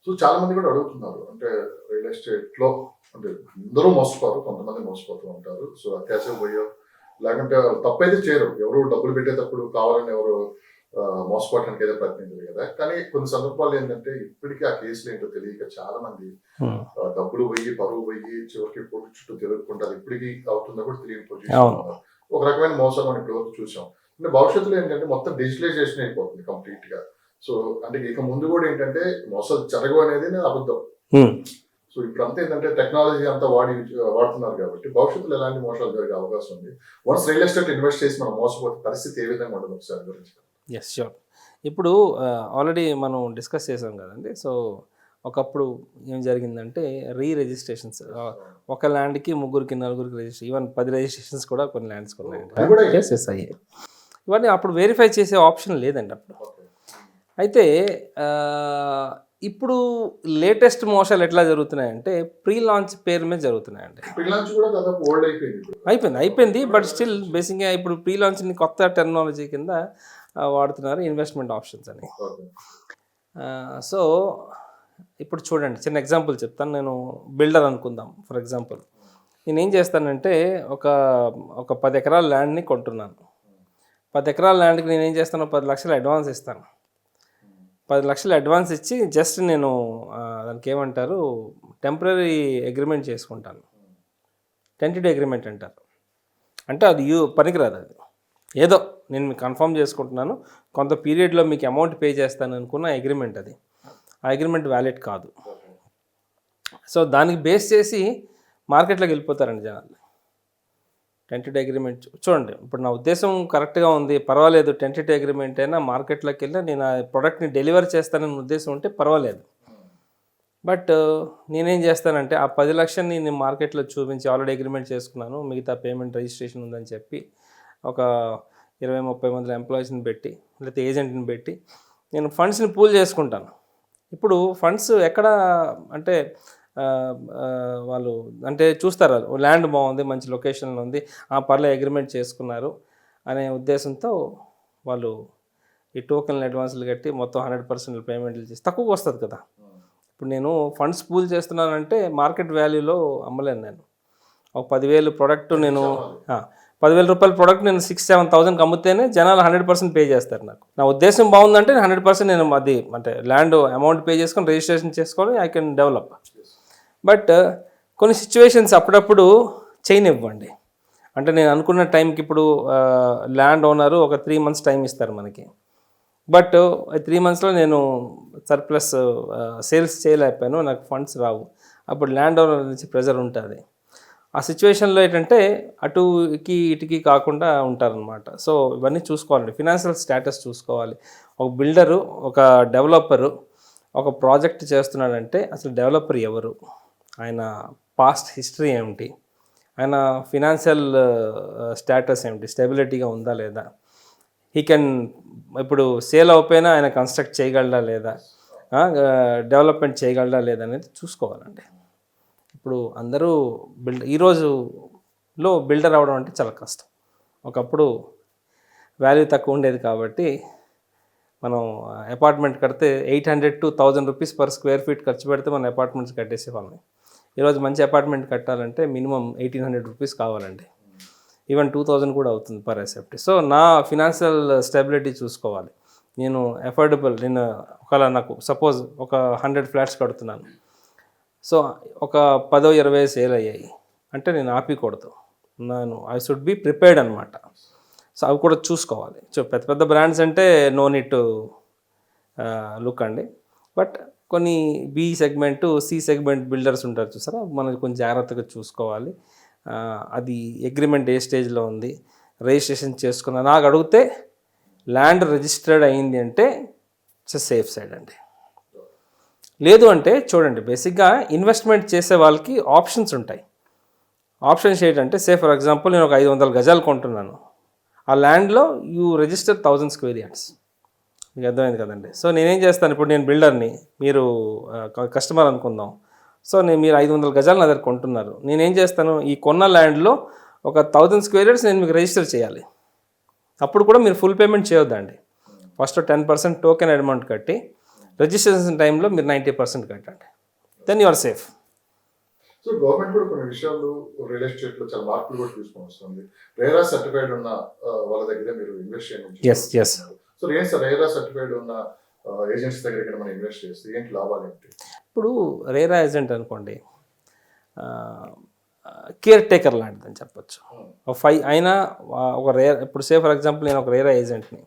So చాలా మంది కూడా అడుగుతున్నారు అంటే రియల్ ఎస్టేట్ లో అంటే అందరూ మోసపోరు, కొంతమంది మోసపోతూ ఉంటారు. సో అత్యాశ పోయో లేకుంటే తప్పైతే చేయరు, ఎవరు డబ్బులు పెట్టేటప్పుడు కావాలని ఎవరు మోసపోవడానికి అయితే ప్రయత్నించరు కదా. కానీ కొన్ని సందర్భాలు ఏంటంటే ఇప్పటికీ ఆ కేసులు ఏంటో తెలియక చాలా మంది డబ్బులు పోయి పరువు పోయి చివరికి కోర్టు చుట్టూ తిరుగుకుంటారు. ఇప్పటికీ అవుతుందో కూడా తెలియని పొజిషన్ ఒక రకమైన మోసం మనం ఇప్పుడు వరకు చూసాం. అంటే భవిష్యత్తులో ఏంటంటే మొత్తం డిజిటలైజేషన్ అయిపోతుంది కంప్లీట్ గా. సో అంటే ఇక ముందు కూడా ఏంటంటే మోసాలు జరగవు అనేది అబద్ధం. సో ఇప్పుడు అంతా ఏంటంటే టెక్నాలజీ అంతా వాడుతున్నారు కాబట్టి భవిష్యత్తులో ఎలాంటి మోసాలు జరిగే అవకాశం ఉంది. వన్స్ రియల్ ఎస్టేట్ ఇన్వెస్ట్ చేసి మనం మోసపోతే పరిస్థితి ఏ విధంగా ఉంటుంది ఒకసారి గురించి. Yes sure. ఇప్పుడు ఆల్రెడీ మనం డిస్కస్ చేసాం కదండి. సో ఒకప్పుడు ఏం జరిగిందంటే రిజిస్ట్రేషన్స్ ఒక ల్యాండ్కి 3కి 4కి రిజిస్ట్రేషన్, ఈవెన్ 10 రిజిస్ట్రేషన్స్ కూడా కొన్ని ల్యాండ్స్కి ఉన్నాయండి. కేసెస్ అయ్యాయి. ఇవన్నీ అప్పుడు వెరిఫై చేసే ఆప్షన్ లేదండి అప్పుడు. అయితే ఇప్పుడు లేటెస్ట్ మోసాలు ఎట్లా జరుగుతున్నాయంటే ప్రీ లాంచ్ పేరు మీద జరుగుతున్నాయండి. అయిపోయింది బట్ స్టిల్ బేసిక్గా ఇప్పుడు ప్రీ లాంచ్ని కొత్త టెక్నాలజీ కింద వాడుతున్నారు, ఇన్వెస్ట్మెంట్ ఆప్షన్స్ అని. సో ఇప్పుడు చూడండి, చిన్న ఎగ్జాంపుల్ చెప్తాను. నేను బిల్డర్ అనుకుందాం ఫర్ ఎగ్జాంపుల్. నేనేం చేస్తానంటే ఒక 10 ఎకరాల ల్యాండ్ని కొంటున్నాను. 10 ఎకరాల ల్యాండ్కి నేనేం చేస్తాను, 10 లక్షలు అడ్వాన్స్ ఇస్తాను. 10 లక్షలు అడ్వాన్స్ ఇచ్చి జస్ట్ నేను దానికి ఏమంటారు టెంపరీ అగ్రిమెంట్ చేసుకుంటాను. టెంటేటివ్ అగ్రిమెంట్ అంటారు. అంటే అది పనికిరాదు. అది ఏదో నేను మీకు కన్ఫర్మ్ చేసుకుంటున్నాను, కొంత పీరియడ్లో మీకు అమౌంట్ పే చేస్తాను అనుకున్న అగ్రిమెంట్ అది. ఆ అగ్రిమెంట్ వ్యాలిడ్ కాదు. సో దానికి బేస్ చేసి మార్కెట్లోకి వెళ్ళిపోతారండి జనాలు. టెంటేటివ్ అగ్రిమెంట్ చూడండి, ఇప్పుడు నా ఉద్దేశం కరెక్ట్గా ఉంది, పర్వాలేదు, టెంటేటివ్ అగ్రిమెంట్ అయినా మార్కెట్లోకి వెళ్ళి నేను ఆ ప్రోడక్ట్ని డెలివర్ చేస్తానని ఉద్దేశం ఉంటే పర్వాలేదు. బట్ నేనేం చేస్తానంటే ఆ 10 లక్షల్ని నేను మార్కెట్లో చూపించి ఆల్రెడీ అగ్రిమెంట్ చేసుకున్నాను, మిగతా పేమెంట్ రిజిస్ట్రేషన్ ఉందని చెప్పి ఒక 20-30 మంది ఎంప్లాయీస్ని పెట్టి లేకపోతే ఏజెంట్ని పెట్టి నేను ఫండ్స్ని పూల్ చేసుకుంటాను. ఇప్పుడు ఫండ్స్ ఎక్కడ అంటే వాళ్ళు అంటే చూస్తారు, ల్యాండ్ బాగుంది, మంచి లొకేషన్లో ఉంది, పర్లే అగ్రిమెంట్ చేసుకున్నారు అనే ఉద్దేశంతో వాళ్ళు ఈ టోకెన్లు అడ్వాన్స్లు కట్టి మొత్తం 100% పేమెంట్లు చేసి తక్కువగా వస్తుంది కదా. ఇప్పుడు నేను ఫండ్స్ పూల్ చేస్తున్నానంటే మార్కెట్ వాల్యూలో అమ్మలేను. నేను ఒక 10,000 ప్రోడక్ట్ నేను 10,000 రూపాయల ప్రోడక్ట్ నేను 6-7,000కి అమ్మితేనే జనాలు 100% పే చేస్తారు. నాకు నా ఉద్దేశం బాగుందంటే 100% నేను అది అంటే ల్యాండ్ అమౌంట్ పే చేసుకొని రిజిస్ట్రేషన్ చేసుకొని ఐ కెన్ డెవలప్. బట్ కొన్ని సిచ్యువేషన్స్ అప్పుడప్పుడు చేయనివ్వండి. అంటే నేను అనుకున్న టైంకి ఇప్పుడు ల్యాండ్ ఓనరు ఒక 3 మంత్స్ టైం ఇస్తారు మనకి. బట్ 3 మంత్స్లో నేను సర్ప్లస్ సేల్స్ చేయలేకపోయాను, నాకు ఫండ్స్ రావు. అప్పుడు ల్యాండ్ ఓనర్ నుంచి ప్రెజర్ ఉంటుంది. ఆ సిచ్యువేషన్లో ఏంటంటే అటుకి ఇటుకి కాకుండా ఉంటారనమాట. సో ఇవన్నీ చూసుకోవాలండి, ఫినాన్షియల్ స్టేటస్ చూసుకోవాలి. ఒక బిల్డరు, ఒక డెవలపరు ఒక ప్రాజెక్ట్ చేస్తున్నాడంటే అసలు డెవలపర్ ఎవరు, ఆయన పాస్ట్ హిస్టరీ ఏమిటి, ఆయన ఫినాన్షియల్ స్టేటస్ ఏమిటి, స్టెబిలిటీగా ఉందా లేదా, హీ కెన్ ఇప్పుడు సేల్ అయిపోయినా ఆయన కన్స్ట్రక్ట్ చేయగలడా లేదా, డెవలప్మెంట్ చేయగలడా లేదా అనేది చూసుకోవాలండి. ఇప్పుడు అందరూ ఈరోజులో బిల్డర్ అవ్వడం అంటే చాలా కష్టం. ఒకప్పుడు వాల్యూ తక్కువ ఉండేది కాబట్టి మనం అపార్ట్మెంట్ కడితే 800 to 1,000 rupees per square feet ఖర్చు పెడితే మనం అపార్ట్మెంట్స్ కట్టేసేవాళ్ళం. ఈరోజు మంచి అపార్ట్మెంట్ కట్టాలంటే మినిమం 1,800 రూపీస్ కావాలండి. ఈవెన్ 2,000 కూడా అవుతుంది పర్ ఎస్ఎఫ్టీ. సో నా ఫినాన్షియల్ స్టెబిలిటీ చూసుకోవాలి. నేను అఫోర్డబుల్, నేను ఒకవేళ నాకు సపోజ్ ఒక 100 ఫ్లాట్స్ కడుతున్నాను, సో ఒక 10-20 సేల్ అయ్యాయి అంటే నేను ఆపకూడదు, ఐ షుడ్ బి ప్రిపేర్డ్ అనమాట. సో అవి కూడా చూసుకోవాలి. సో పెద్ద పెద్ద బ్రాండ్స్ అంటే నో నీడ్ టు లుక్ అండి. బట్ కొన్ని B segment, C segment builders ఉంటారు చూసారా, మనం కొంచెం జాగ్రత్తగా చూసుకోవాలి. అది అగ్రిమెంట్ ఏ స్టేజ్లో ఉంది, రిజిస్ట్రేషన్ చేసుకున్నా, నాకు అడిగితే ల్యాండ్ రిజిస్టర్డ్ అయింది అంటే ఇట్స్ సేఫ్ సైడ్ అండి. లేదు అంటే చూడండి, బేసిక్గా ఇన్వెస్ట్మెంట్ చేసే వాళ్ళకి ఆప్షన్స్ ఉంటాయి. ఆప్షన్స్ ఏంటంటే ఫర్ ఎగ్జాంపుల్ నేను ఒక 500 గజాలు కొంటున్నాను, ఆ ల్యాండ్లో యూ రిజిస్టర్ 1000 స్క్వేర్ యార్డ్స్. మీకు అర్థమైంది కదండి. సో నేనేం చేస్తాను, ఇప్పుడు నేను బిల్డర్ని, మీరు కస్టమర్ అనుకుందాం. సో మీరు 500 గజాలు నా దగ్గర కొంటున్నారు, నేనేం చేస్తాను, ఈ కొన్న ల్యాండ్లో ఒక 1000 స్క్వేర్ యార్డ్స్ నేను మీకు రిజిస్టర్ చేయాలి. అప్పుడు కూడా మీరు ఫుల్ పేమెంట్ చేయొద్దండి. ఫస్ట్ 10% టోకెన్ అమౌంట్ కట్టి రిజిస్ట్రేషన్ టైంలో మీరు 90% కట్టండి, then you are safe. So government కూడా కొన్ని విషయాలు రియల్ ఎస్టేట్ లో చాలా మార్పులు కూడా తీసుకొని వస్తుంది. రేరా సర్టిఫైడ్ ఉన్న వాళ్ళ దగ్గర మీరు ఇన్వెస్ట్ చేయండి. Yes, yes. సో ఏం సార్ రేరా సర్టిఫైడ్ ఉన్న ఏజెంట్స్ దగ్గర మనం ఇన్వెస్ట్ చేస్తే ఏంటి లాభాలు ఏంటి? ఇప్పుడు రేరా ఏజెంట్ అనుకోండి, కేర్ టేకర్ లాంటిదని చెప్పొచ్చు. ఒక 5 అయినా ఒక రేరా, ఇప్పుడు సే ఫర్ ఎగ్జాంపుల్ నేను ఒక రేరా ఏజెంట్ని,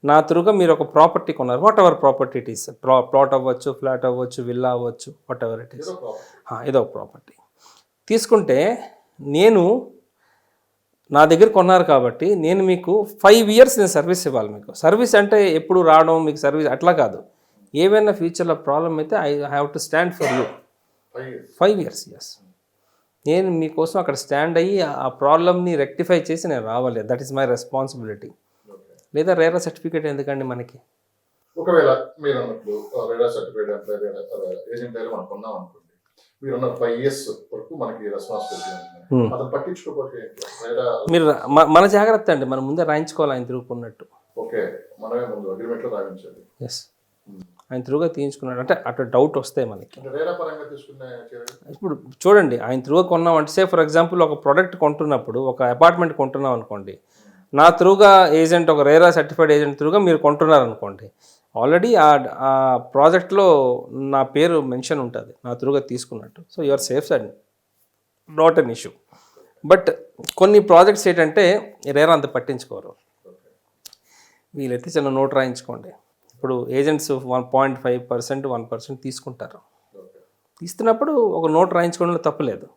నా త్రూగా మీరు ఒక ప్రాపర్టీ కొన్నారు, what ever property it is, plot అవ్వచ్చు, ఫ్లాట్ అవ్వచ్చు, విల్లా అవ్వచ్చు, వాట్ ఎవర్ ఇట్ ఈస్, ఏదో ఒక ప్రాపర్టీ తీసుకుంటే నేను నా దగ్గర కొన్నారు కాబట్టి నేను మీకు 5 years నేను సర్వీస్ ఇవ్వాలి. మీకు సర్వీస్ అంటే ఎప్పుడు రావడం మీకు సర్వీస్ అట్లా కాదు, ఏవైనా ఫ్యూచర్లో ప్రాబ్లం అయితే I have to stand for you 5 years. Yes, నేను మీకోసం అక్కడ స్టాండ్ అయ్యి ఆ ప్రాబ్లమ్ని రెక్టిఫై చేసి నేను రావాలి. That is my responsibility. లేదా రేరా సర్టిఫికేట్ ఎందుకండి మనకి? ఒకవేళ మీరు అన్నట్లు రేరా సర్టిఫైడ్ ఏజెంట్ దగ్గర మనం కొన్నాం అనుకోండి, మీరు అన్న 5 years వరకు మనకి రెస్పాన్సిబిలిటీ ఉంది, అతను పట్టించుకోకపోతే మీరు మన జాగ్రత్త అండి, మనం ముందే రాయించుకోవాలి ఆయన తిరుగుకున్నట్టు. ఓకే, మనమే ముందు అగ్రిమెంట్ లో రాయించాలి. ఎస్, ఆయన త్రూగా తీయించుకున్నాడు అంటే అటు డౌట్ వస్తాయి మనకి. రేరా పరంగా తీసుకునే ఇప్పుడు చూడండి, ఆయన త్రూగా కొన్నాం అంటే సే ఫర్ ఎగ్జాంపుల్ ఒక ప్రోడక్ట్ కొంటున్నప్పుడు, ఒక అపార్ట్మెంట్ కొంటున్నాం అనుకోండి, నా త్రూగా ఏజెంట్, ఒక రేరా సర్టిఫైడ్ ఏజెంట్ త్రూగా మీరు కొంటున్నారు అనుకోండి, ఆల్రెడీ ఆ ప్రాజెక్ట్లో నా పేరు మెన్షన్ ఉంటుంది, నా త్రూగా తీసుకున్నట్టు. So you're safe side, not an issue. But కొన్ని ప్రాజెక్ట్స్ ఏంటంటే రేరా అంత పట్టించుకోరు. వీలైతే చిన్న నోట్ రాయించుకోండి. ఇప్పుడు ఏజెంట్స్ 1.5%, 1% తీసుకుంటారు. తీస్తున్నప్పుడు ఒక నోట్ రాయించుకోవడంలో తప్పులేదు.